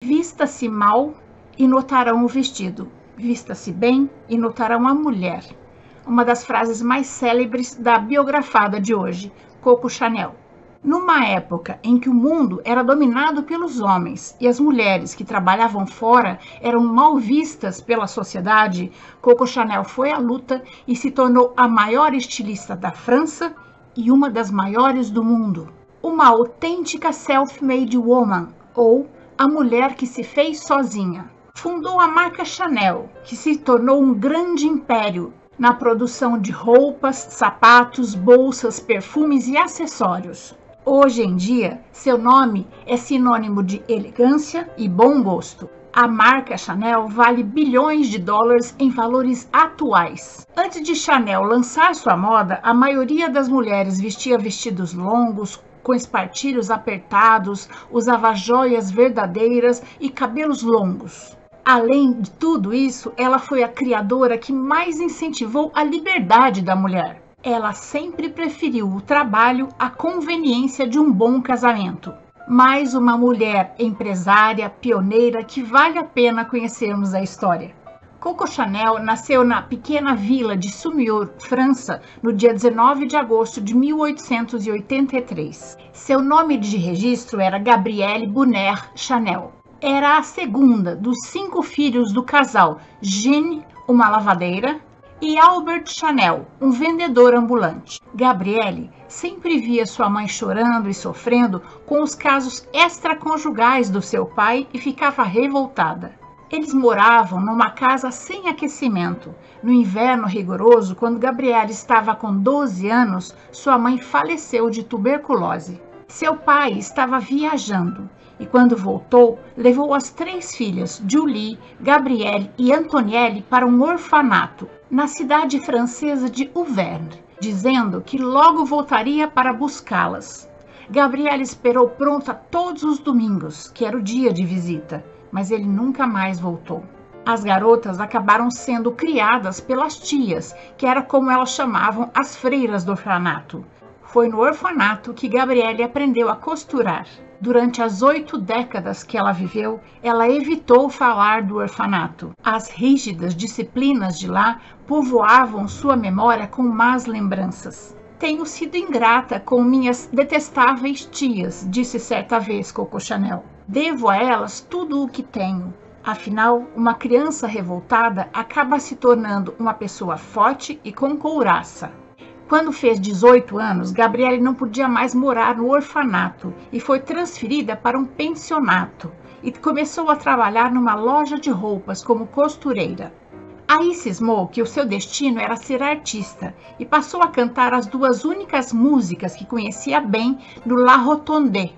Vista-se mal e notarão o vestido. Vista-se bem e notarão a mulher. Uma das frases mais célebres da biografada de hoje, Coco Chanel. Numa época em que o mundo era dominado pelos homens e as mulheres que trabalhavam fora eram mal vistas pela sociedade, Coco Chanel foi à luta e se tornou a maior estilista da França e uma das maiores do mundo. Uma autêntica self-made woman, ou a mulher que se fez sozinha. Fundou a marca Chanel, que se tornou um grande império na produção de roupas, sapatos, bolsas, perfumes e acessórios. Hoje em dia, seu nome é sinônimo de elegância e bom gosto. A marca Chanel vale bilhões de dólares em valores atuais. Antes de Chanel lançar sua moda, a maioria das mulheres vestia vestidos longos, com espartilhos apertados, usava joias verdadeiras e cabelos longos. Além de tudo isso, ela foi a criadora que mais incentivou a liberdade da mulher. Ela sempre preferiu o trabalho à conveniência de um bom casamento. Mais uma mulher empresária, pioneira, que vale a pena conhecermos a história. Coco Chanel nasceu na pequena vila de Saumur, França, no dia 19 de agosto de 1883. Seu nome de registro era Gabrielle Bonheur Chanel. Era a segunda dos 5 filhos do casal Jeanne, uma lavadeira, e Albert Chanel, um vendedor ambulante. Gabrielle sempre via sua mãe chorando e sofrendo com os casos extraconjugais do seu pai e ficava revoltada. Eles moravam numa casa sem aquecimento. No inverno rigoroso, quando Gabrielle estava com 12 anos, sua mãe faleceu de tuberculose. Seu pai estava viajando e, quando voltou, levou as 3 filhas, Julie, Gabrielle e Antonielle, para um orfanato na cidade francesa de Auvergne, dizendo que logo voltaria para buscá-las. Gabrielle esperou pronta todos os domingos, que era o dia de visita, mas ele nunca mais voltou. As garotas acabaram sendo criadas pelas tias, que era como elas chamavam as freiras do orfanato. Foi no orfanato que Gabrielle aprendeu a costurar. Durante as 8 décadas que ela viveu, ela evitou falar do orfanato. As rígidas disciplinas de lá povoavam sua memória com más lembranças. Tenho sido ingrata com minhas detestáveis tias, disse certa vez Coco Chanel. Devo a elas tudo o que tenho. Afinal, uma criança revoltada acaba se tornando uma pessoa forte e com couraça. Quando fez 18 anos, Gabrielle não podia mais morar no orfanato e foi transferida para um pensionato e começou a trabalhar numa loja de roupas como costureira. Aí cismou que o seu destino era ser artista e passou a cantar as 2 únicas músicas que conhecia bem no La Rotonde,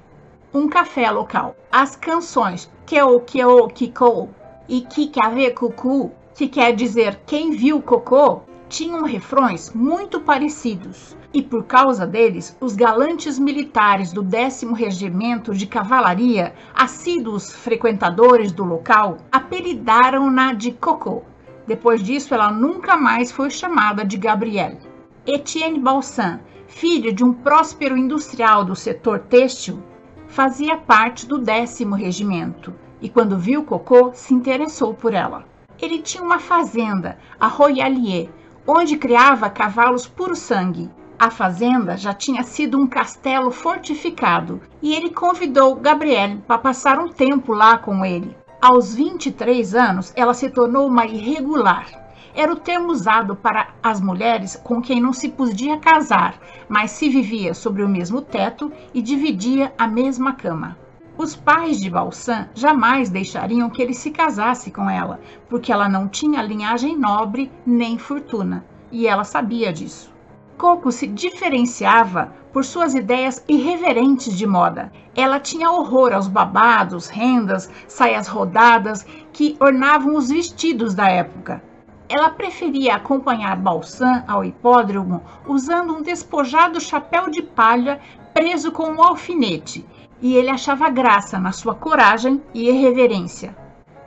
um café local. As canções Keo Keo Kiko e Kikave Cucu, que quer dizer quem viu Cocô, tinham refrões muito parecidos, e por causa deles, os galantes militares do 10º Regimento de Cavalaria, assíduos frequentadores do local, apelidaram-na de Coco. Depois disso, ela nunca mais foi chamada de Gabrielle. Etienne Balsan, filho de um próspero industrial do setor têxtil, fazia parte do 10º Regimento, e quando viu Coco, se interessou por ela. Ele tinha uma fazenda, a Royalier, onde criava cavalos puro sangue. A fazenda já tinha sido um castelo fortificado e ele convidou Gabrielle para passar um tempo lá com ele. Aos 23 anos, ela se tornou uma irregular. Era o termo usado para as mulheres com quem não se podia casar, mas se vivia sobre o mesmo teto e dividia a mesma cama. Os pais de Balsan jamais deixariam que ele se casasse com ela, porque ela não tinha linhagem nobre nem fortuna, e ela sabia disso. Coco se diferenciava por suas ideias irreverentes de moda. Ela tinha horror aos babados, rendas, saias rodadas que ornavam os vestidos da época. Ela preferia acompanhar Balsan ao hipódromo usando um despojado chapéu de palha preso com um alfinete, e ele achava graça na sua coragem e irreverência.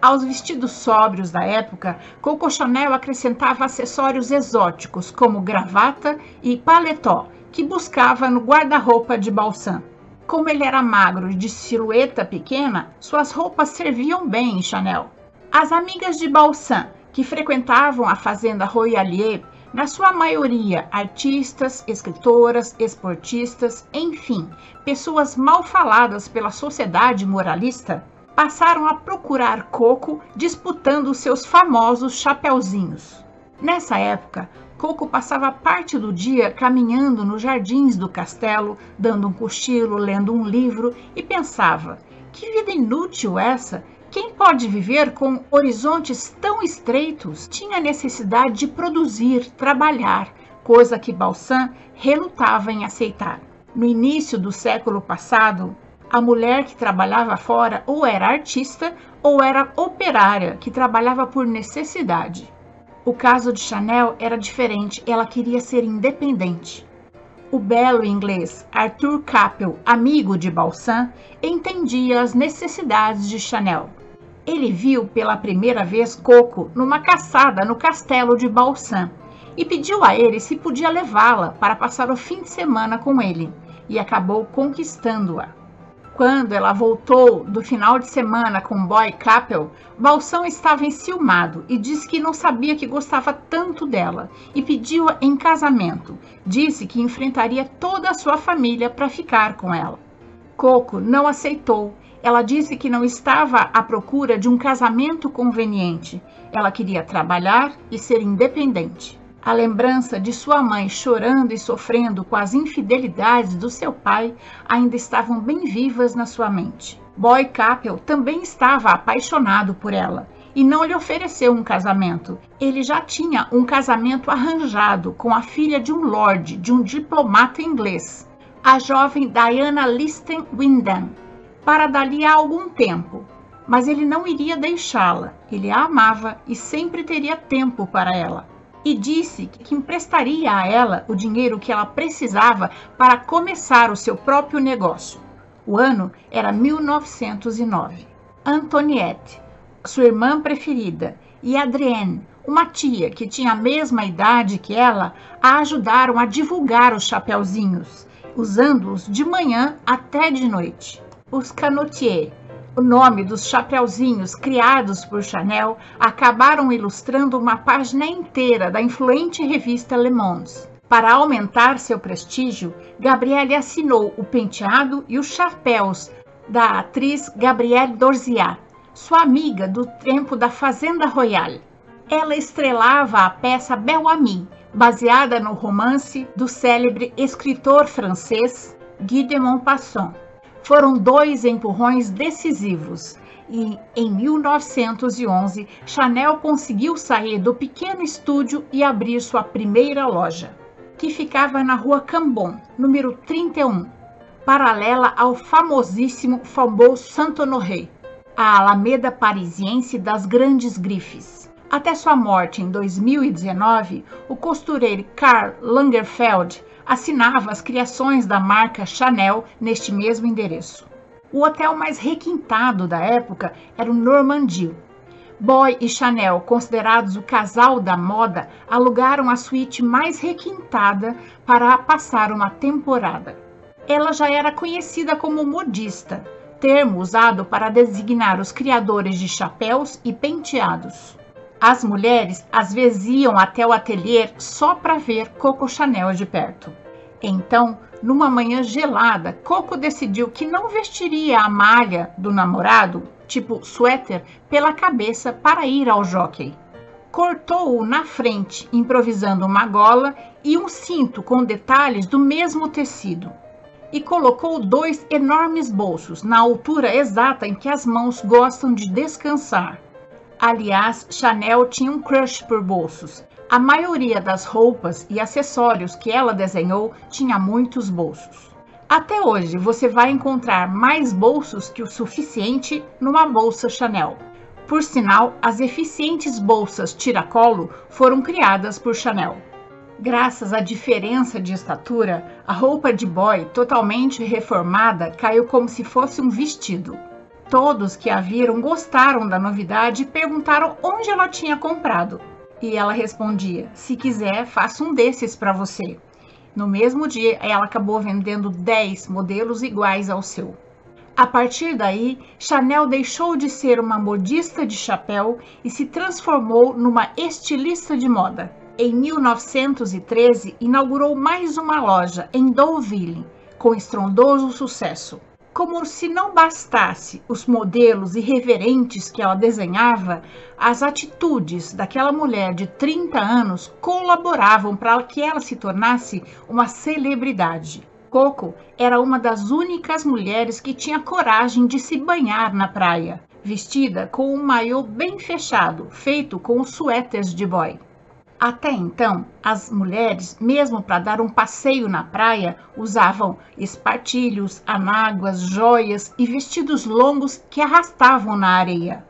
Aos vestidos sóbrios da época, Coco Chanel acrescentava acessórios exóticos, como gravata e paletó, que buscava no guarda-roupa de Balsan. Como ele era magro e de silhueta pequena, suas roupas serviam bem em Chanel. As amigas de Balsan, que frequentavam a fazenda Royalier, na sua maioria artistas, escritoras, esportistas, enfim, pessoas mal faladas pela sociedade moralista, passaram a procurar Coco disputando seus famosos chapeuzinhos. Nessa época, Coco passava parte do dia caminhando nos jardins do castelo, dando um cochilo, lendo um livro e pensava: que vida inútil essa! Quem pode viver com horizontes tão estreitos? Tinha necessidade de produzir, trabalhar, coisa que Balsan relutava em aceitar. No início do século passado, a mulher que trabalhava fora ou era artista ou era operária, que trabalhava por necessidade. O caso de Chanel era diferente, ela queria ser independente. O belo inglês Arthur Capel, amigo de Balsan, entendia as necessidades de Chanel. Ele viu pela primeira vez Coco numa caçada no castelo de Balsan e pediu a ele se podia levá-la para passar o fim de semana com ele, e acabou conquistando-a. Quando ela voltou do final de semana com Boy Capel, Balsan estava enciumado e disse que não sabia que gostava tanto dela e pediu-a em casamento. Disse que enfrentaria toda a sua família para ficar com ela. Coco não aceitou. Ela disse que não estava à procura de um casamento conveniente. Ela queria trabalhar e ser independente. A lembrança de sua mãe chorando e sofrendo com as infidelidades do seu pai ainda estavam bem vivas na sua mente. Boy Capel também estava apaixonado por ela e não lhe ofereceu um casamento. Ele já tinha um casamento arranjado com a filha de um lord, de um diplomata inglês, a jovem Diana Liston Wyndham, para dali a algum tempo. Mas ele não iria deixá-la. Ele a amava e sempre teria tempo para ela. E disse que emprestaria a ela o dinheiro que ela precisava para começar o seu próprio negócio. O ano era 1909. Antoniette, sua irmã preferida, e Adrienne, uma tia que tinha a mesma idade que ela, a ajudaram a divulgar os chapeuzinhos, usando-os de manhã até de noite. Os canotiers, o nome dos chapeuzinhos criados por Chanel, acabaram ilustrando uma página inteira da influente revista Le Monde. Para aumentar seu prestígio, Gabrielle assinou o penteado e os chapéus da atriz Gabrielle Dorziat, sua amiga do tempo da Fazenda Royale. Ela estrelava a peça Bel Ami, baseada no romance do célebre escritor francês Guy de Maupassant. Foram 2 empurrões decisivos e, em 1911, Chanel conseguiu sair do pequeno estúdio e abrir sua primeira loja, que ficava na rua Cambon, número 31, paralela ao famosíssimo Faubourg Saint-Honoré, a alameda parisiense das grandes grifes. Até sua morte em 2019, o costureiro Karl Lagerfeld assinava as criações da marca Chanel neste mesmo endereço. O hotel mais requintado da época era o Normandie. Boy e Chanel, considerados o casal da moda, alugaram a suíte mais requintada para passar uma temporada. Ela já era conhecida como modista, termo usado para designar os criadores de chapéus e penteados. As mulheres às vezes iam até o ateliê só para ver Coco Chanel de perto. Então, numa manhã gelada, Coco decidiu que não vestiria a malha do namorado, tipo suéter, pela cabeça para ir ao jockey. Cortou-o na frente, improvisando uma gola e um cinto com detalhes do mesmo tecido. E colocou 2 enormes bolsos, na altura exata em que as mãos gostam de descansar. Aliás, Chanel tinha um crush por bolsos. A maioria das roupas e acessórios que ela desenhou tinha muitos bolsos. Até hoje, você vai encontrar mais bolsos que o suficiente numa bolsa Chanel. Por sinal, as eficientes bolsas tiracolo foram criadas por Chanel. Graças à diferença de estatura, a roupa de Boy, totalmente reformada, caiu como se fosse um vestido. Todos que a viram gostaram da novidade e perguntaram onde ela tinha comprado. E ela respondia: se quiser, faço um desses para você. No mesmo dia, ela acabou vendendo 10 modelos iguais ao seu. A partir daí, Chanel deixou de ser uma modista de chapéu e se transformou numa estilista de moda. Em 1913, inaugurou mais uma loja em Deauville, com estrondoso sucesso. Como se não bastasse os modelos irreverentes que ela desenhava, as atitudes daquela mulher de 30 anos colaboravam para que ela se tornasse uma celebridade. Coco era uma das únicas mulheres que tinha coragem de se banhar na praia, vestida com um maiô bem fechado, feito com suéteres de boy. Até então, as mulheres, mesmo para dar um passeio na praia, usavam espartilhos, anáguas, joias e vestidos longos que arrastavam na areia.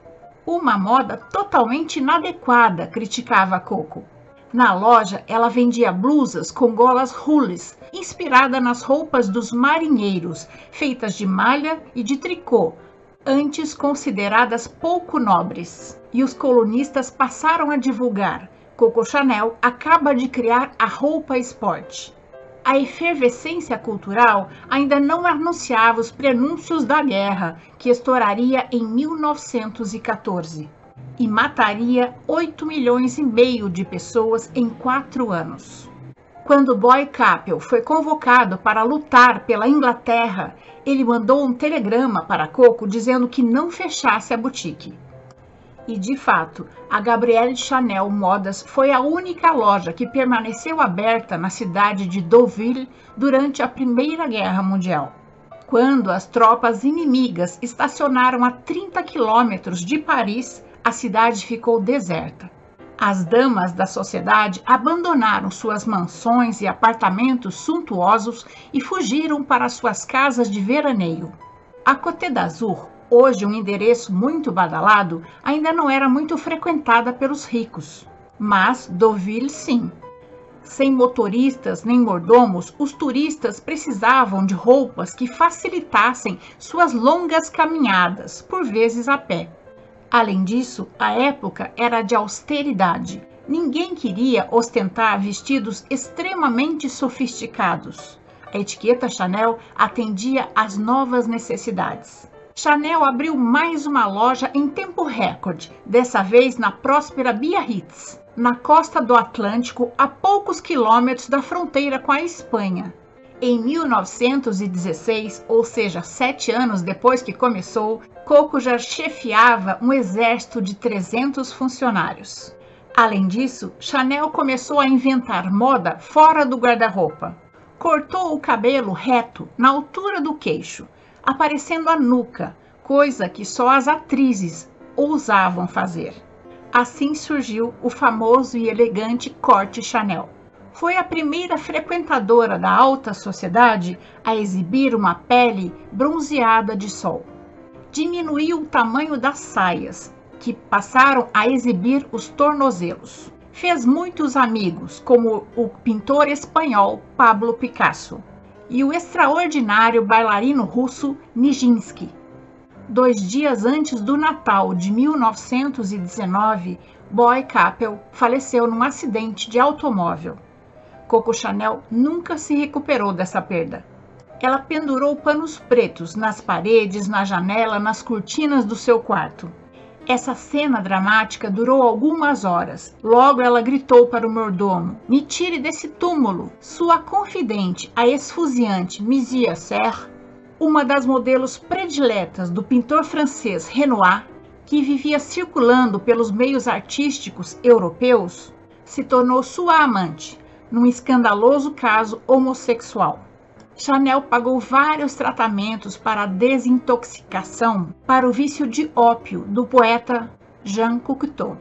Uma moda totalmente inadequada, criticava Coco. Na loja, ela vendia blusas com golas rules, inspirada nas roupas dos marinheiros, feitas de malha e de tricô, antes consideradas pouco nobres. E os colunistas passaram a divulgar: Coco Chanel acaba de criar a roupa esporte. A efervescência cultural ainda não anunciava os prenúncios da guerra, que estouraria em 1914 e mataria 8,5 milhões de pessoas em 4 anos. Quando Boy Capel foi convocado para lutar pela Inglaterra, ele mandou um telegrama para Coco dizendo que não fechasse a boutique. E, de fato, a Gabrielle Chanel Modas foi a única loja que permaneceu aberta na cidade de Deauville durante a Primeira Guerra Mundial. Quando as tropas inimigas estacionaram a 30 quilômetros de Paris, a cidade ficou deserta. As damas da sociedade abandonaram suas mansões e apartamentos suntuosos e fugiram para suas casas de veraneio. A Côte d'Azur, hoje um endereço muito badalado, ainda não era muito frequentada pelos ricos, mas Deauville sim. Sem motoristas nem mordomos, os turistas precisavam de roupas que facilitassem suas longas caminhadas, por vezes a pé. Além disso, a época era de austeridade. Ninguém queria ostentar vestidos extremamente sofisticados. A etiqueta Chanel atendia às novas necessidades. Chanel abriu mais uma loja em tempo recorde, dessa vez na próspera Biarritz, na costa do Atlântico, a poucos quilômetros da fronteira com a Espanha. Em 1916, ou seja, 7 anos depois que começou, Coco já chefiava um exército de 300 funcionários. Além disso, Chanel começou a inventar moda fora do guarda-roupa. Cortou o cabelo reto na altura do queixo, aparecendo a nuca, coisa que só as atrizes ousavam fazer. Assim surgiu o famoso e elegante corte Chanel. Foi a primeira frequentadora da alta sociedade a exibir uma pele bronzeada de sol. Diminuiu o tamanho das saias, que passaram a exibir os tornozelos. Fez muitos amigos, como o pintor espanhol Pablo Picasso e o extraordinário bailarino russo Nijinsky. 2 dias antes do Natal de 1919, Boy Capel faleceu num acidente de automóvel. Coco Chanel nunca se recuperou dessa perda. Ela pendurou panos pretos nas paredes, na janela, nas cortinas do seu quarto. Essa cena dramática durou algumas horas. Logo ela gritou para o mordomo: "Me tire desse túmulo!" Sua confidente, a esfuziante Misia Serre, uma das modelos prediletas do pintor francês Renoir, que vivia circulando pelos meios artísticos europeus, se tornou sua amante, num escandaloso caso homossexual. Chanel pagou vários tratamentos para a desintoxicação para o vício de ópio do poeta Jean Cocteau.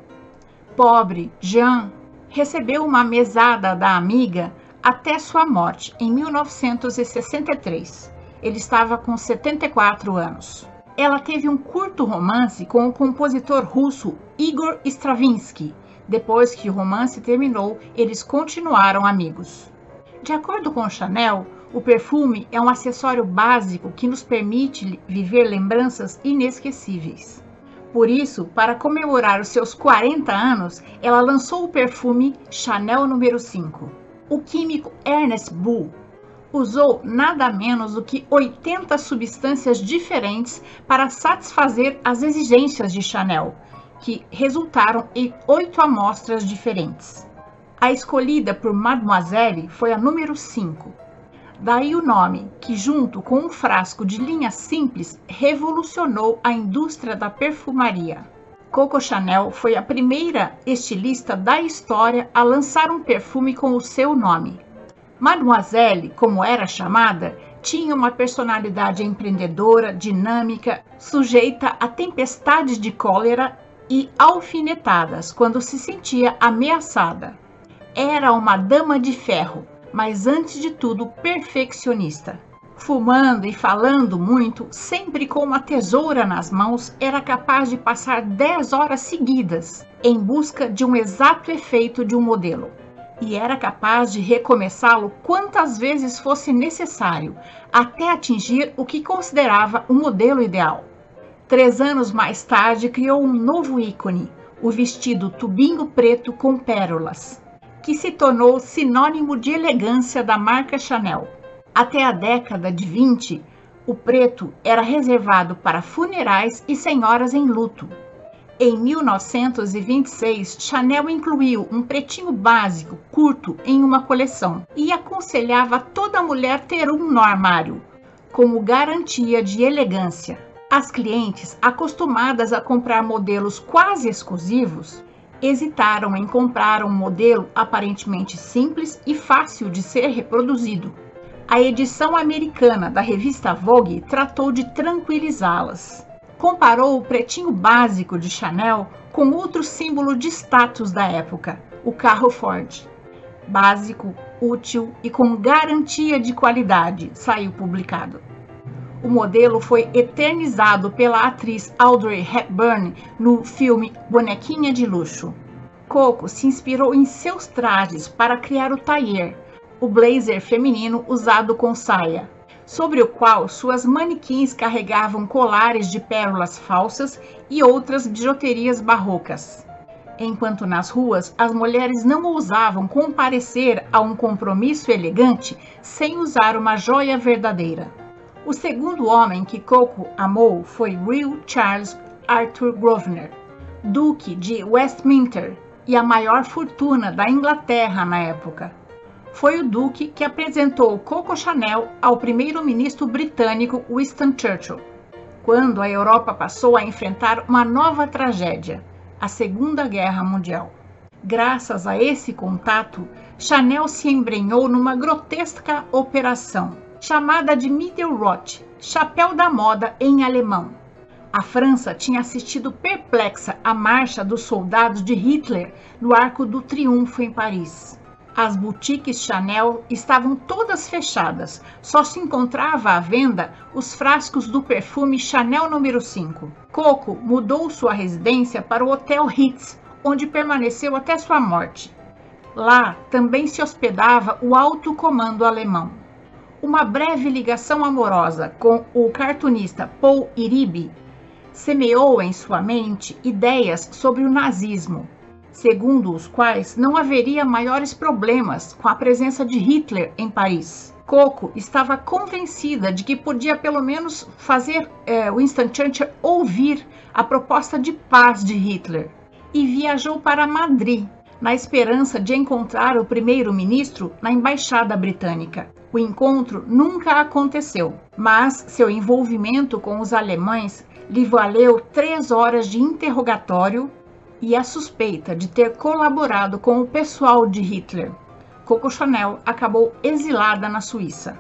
Pobre Jean recebeu uma mesada da amiga até sua morte em 1963. Ele estava com 74 anos. Ela teve um curto romance com o compositor russo Igor Stravinsky. Depois que o romance terminou, eles continuaram amigos. De acordo com Chanel, o perfume é um acessório básico que nos permite viver lembranças inesquecíveis. Por isso, para comemorar os seus 40 anos, ela lançou o perfume Chanel número 5. o químico Ernest Bull usou nada menos do que 80 substâncias diferentes para satisfazer as exigências de Chanel, que resultaram em 8 amostras diferentes. A escolhida por Mademoiselle foi a número 5. Daí o nome, que junto com um frasco de linha simples, revolucionou a indústria da perfumaria. Coco Chanel foi a primeira estilista da história a lançar um perfume com o seu nome. Mademoiselle, como era chamada, tinha uma personalidade empreendedora, dinâmica, sujeita a tempestades de cólera e alfinetadas quando se sentia ameaçada. Era uma dama de ferro, mas antes de tudo perfeccionista. Fumando e falando muito, sempre com uma tesoura nas mãos, era capaz de passar 10 horas seguidas em busca de um exato efeito de um modelo. E era capaz de recomeçá-lo quantas vezes fosse necessário, até atingir o que considerava o modelo ideal. 3 anos mais tarde, criou um novo ícone, o vestido tubinho preto com pérolas, que se tornou sinônimo de elegância da marca Chanel. Até a década de 20, o preto era reservado para funerais e senhoras em luto. Em 1926, Chanel incluiu um pretinho básico, curto, em uma coleção e aconselhava toda mulher ter um no armário, como garantia de elegância. As clientes, acostumadas a comprar modelos quase exclusivos, hesitaram em comprar um modelo aparentemente simples e fácil de ser reproduzido. A edição americana da revista Vogue tratou de tranquilizá-las. Comparou o pretinho básico de Chanel com outro símbolo de status da época, o carro Ford. Básico, útil e com garantia de qualidade, saiu publicado. O modelo foi eternizado pela atriz Audrey Hepburn no filme Bonequinha de Luxo. Coco se inspirou em seus trajes para criar o tailleur, o blazer feminino usado com saia, sobre o qual suas manequins carregavam colares de pérolas falsas e outras bijuterias barrocas. Enquanto nas ruas, as mulheres não ousavam comparecer a um compromisso elegante sem usar uma joia verdadeira. O segundo homem que Coco amou foi Will Charles Arthur Grosvenor, Duque de Westminster e a maior fortuna da Inglaterra na época. Foi o Duque que apresentou Coco Chanel ao primeiro-ministro britânico Winston Churchill, quando a Europa passou a enfrentar uma nova tragédia, a Segunda Guerra Mundial. Graças a esse contato, Chanel se embrenhou numa grotesca operação, chamada de Mittelrot, chapéu da moda em alemão. A França tinha assistido perplexa à marcha dos soldados de Hitler no Arco do Triunfo em Paris. As boutiques Chanel estavam todas fechadas, só se encontrava à venda os frascos do perfume Chanel número 5. Coco mudou sua residência para o Hotel Ritz, onde permaneceu até sua morte. Lá também se hospedava o alto comando alemão. Uma breve ligação amorosa com o cartunista Paul Iribe semeou em sua mente ideias sobre o nazismo, segundo os quais não haveria maiores problemas com a presença de Hitler em Paris. Coco estava convencida de que podia pelo menos fazer Winston Churchill ouvir a proposta de paz de Hitler e viajou para Madrid, na esperança de encontrar o primeiro-ministro na embaixada britânica. O encontro nunca aconteceu, mas seu envolvimento com os alemães lhe valeu 3 horas de interrogatório e a suspeita de ter colaborado com o pessoal de Hitler. Coco Chanel acabou exilada na Suíça.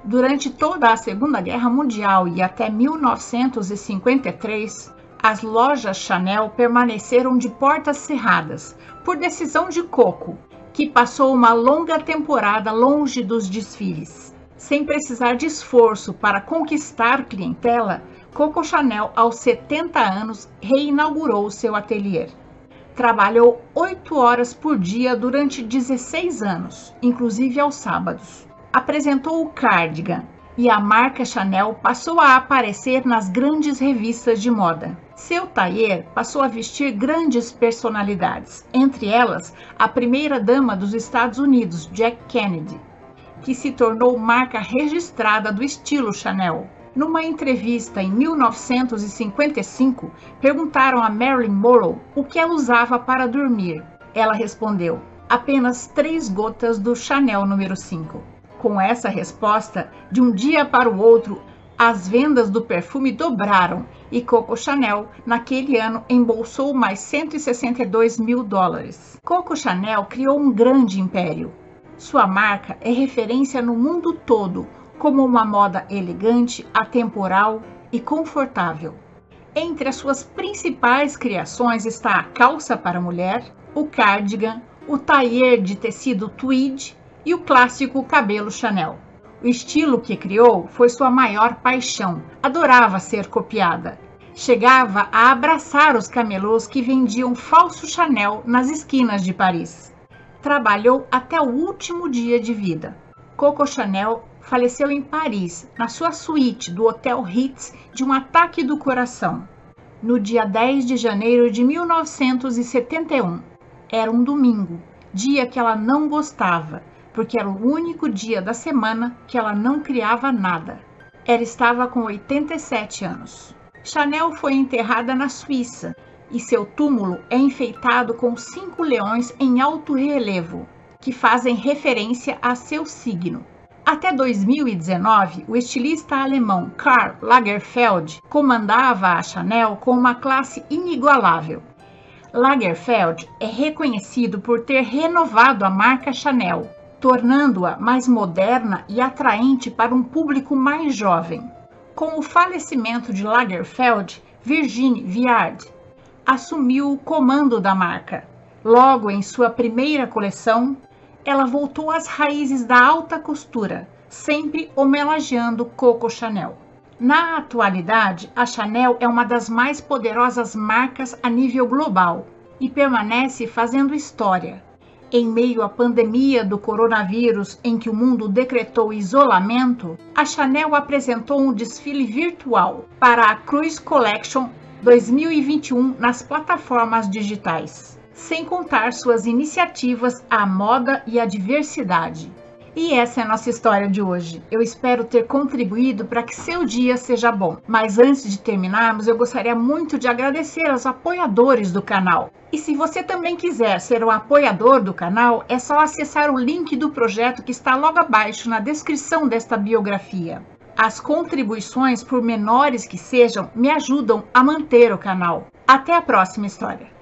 Durante toda a Segunda Guerra Mundial e até 1953, as lojas Chanel permaneceram de portas cerradas, por decisão de Coco, que passou uma longa temporada longe dos desfiles. Sem precisar de esforço para conquistar clientela, Coco Chanel, aos 70 anos, reinaugurou seu ateliê. Trabalhou 8 horas por dia durante 16 anos, inclusive aos sábados. Apresentou o cardigan, e a marca Chanel passou a aparecer nas grandes revistas de moda. Seu tailleur passou a vestir grandes personalidades, entre elas a primeira-dama dos Estados Unidos, Jack Kennedy, que se tornou marca registrada do estilo Chanel. Numa entrevista em 1955, perguntaram a Marilyn Monroe o que ela usava para dormir. Ela respondeu: apenas 3 gotas do Chanel número 5. Com essa resposta, de um dia para o outro, as vendas do perfume dobraram e Coco Chanel, naquele ano, embolsou mais $162 mil. Coco Chanel criou um grande império. Sua marca é referência no mundo todo como uma moda elegante, atemporal e confortável. Entre as suas principais criações está a calça para mulher, o cardigan, o tailleur de tecido tweed e o clássico cabelo Chanel. O estilo que criou foi sua maior paixão. Adorava ser copiada. Chegava a abraçar os camelôs que vendiam falso Chanel nas esquinas de Paris. Trabalhou até o último dia de vida. Coco Chanel faleceu em Paris, na sua suíte do Hotel Ritz, de um ataque do coração, no dia 10 de janeiro de 1971. Era um domingo, dia que ela não gostava, porque era o único dia da semana que ela não criava nada. Ela estava com 87 anos. Chanel foi enterrada na Suíça e seu túmulo é enfeitado com 5 leões em alto relevo, que fazem referência a seu signo. Até 2019, o estilista alemão Karl Lagerfeld comandava a Chanel com uma classe inigualável. Lagerfeld é reconhecido por ter renovado a marca Chanel, tornando-a mais moderna e atraente para um público mais jovem. Com o falecimento de Lagerfeld, Virginie Viard assumiu o comando da marca. Logo em sua primeira coleção, ela voltou às raízes da alta costura, sempre homenageando Coco Chanel. Na atualidade, a Chanel é uma das mais poderosas marcas a nível global e permanece fazendo história. Em meio à pandemia do coronavírus, em que o mundo decretou isolamento, a Chanel apresentou um desfile virtual para a Cruise Collection 2021 nas plataformas digitais, sem contar suas iniciativas à moda e à diversidade. E essa é a nossa história de hoje. Eu espero ter contribuído para que seu dia seja bom. Mas antes de terminarmos, eu gostaria muito de agradecer aos apoiadores do canal. E se você também quiser ser um apoiador do canal, é só acessar o link do projeto que está logo abaixo na descrição desta biografia. As contribuições, por menores que sejam, me ajudam a manter o canal. Até a próxima história!